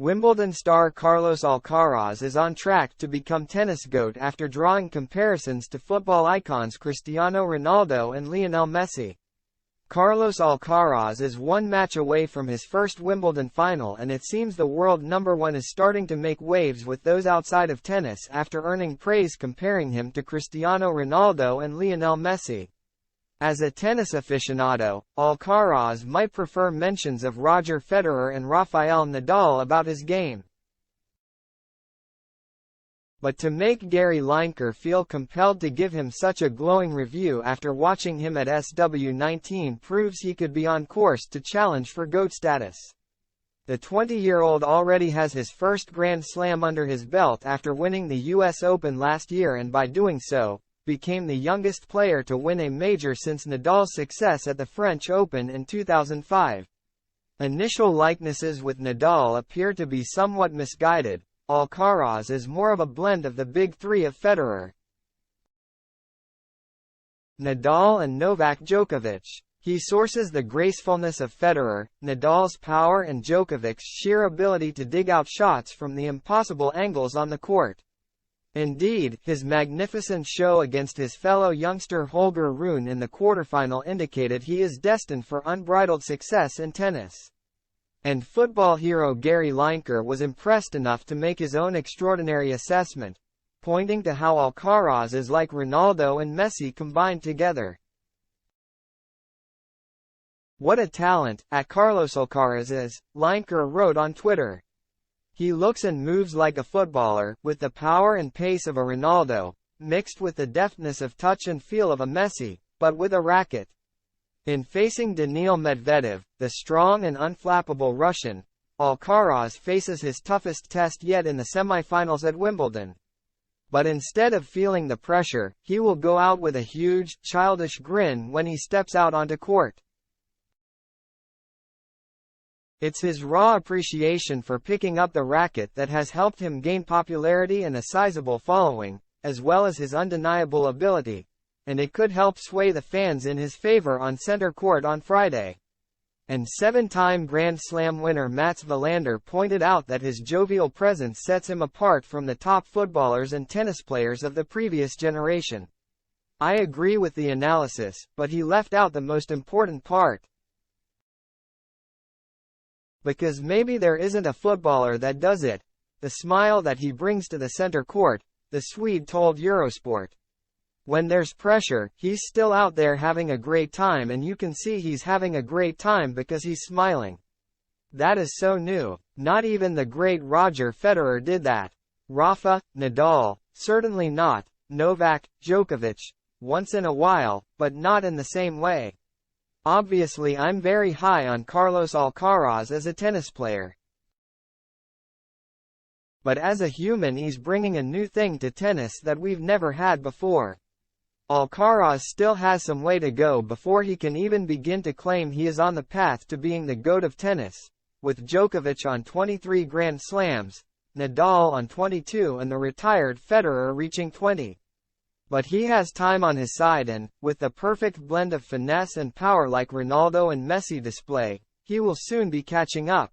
Wimbledon star Carlos Alcaraz is on track to become tennis GOAT after drawing comparisons to football icons Cristiano Ronaldo and Lionel Messi. Carlos Alcaraz is one match away from his first Wimbledon final, and it seems the world number one is starting to make waves with those outside of tennis after earning praise comparing him to Cristiano Ronaldo and Lionel Messi. As a tennis aficionado, Alcaraz might prefer mentions of Roger Federer and Rafael Nadal about his game. But to make Gary Lineker feel compelled to give him such a glowing review after watching him at SW19 proves he could be on course to challenge for GOAT status. The 20-year-old already has his first Grand Slam under his belt after winning the US Open last year, and by doing so, became the youngest player to win a major since Nadal's success at the French Open in 2005. Initial likenesses with Nadal appear to be somewhat misguided. Alcaraz is more of a blend of the big three of Federer, Nadal and Novak Djokovic. He sources the gracefulness of Federer, Nadal's power, and Djokovic's sheer ability to dig out shots from the impossible angles on the court. Indeed, his magnificent show against his fellow youngster Holger Rune in the quarterfinal indicated he is destined for unbridled success in tennis. And football hero Gary Lineker was impressed enough to make his own extraordinary assessment, pointing to how Alcaraz is like Ronaldo and Messi combined together. "What a talent at Carlos Alcaraz is," Lineker wrote on Twitter. "He looks and moves like a footballer, with the power and pace of a Ronaldo, mixed with the deftness of touch and feel of a Messi, but with a racket." In facing Daniil Medvedev, the strong and unflappable Russian, Alcaraz faces his toughest test yet in the semifinals at Wimbledon. But instead of feeling the pressure, he will go out with a huge, childish grin when he steps out onto court. It's his raw appreciation for picking up the racket that has helped him gain popularity and a sizable following, as well as his undeniable ability, and it could help sway the fans in his favor on center court on Friday. And seven-time Grand Slam winner Mats Wilander pointed out that his jovial presence sets him apart from the top footballers and tennis players of the previous generation. I agree with the analysis, but he left out the most important part. Because maybe there isn't a footballer that does it, the smile that he brings to the center court, the Swede told Eurosport. When there's pressure, he's still out there having a great time, and you can see he's having a great time because he's smiling. That is so new. Not even the great Roger Federer did that. Rafa, Nadal, certainly not. Novak, Djokovic, once in a while, but not in the same way. Obviously, I'm very high on Carlos Alcaraz as a tennis player. But as a human, he's bringing a new thing to tennis that we've never had before. Alcaraz still has some way to go before he can even begin to claim he is on the path to being the GOAT of tennis, with Djokovic on 23 Grand Slams, Nadal on 22 and the retired Federer reaching 20. But he has time on his side, and, with the perfect blend of finesse and power like Ronaldo and Messi display, he will soon be catching up.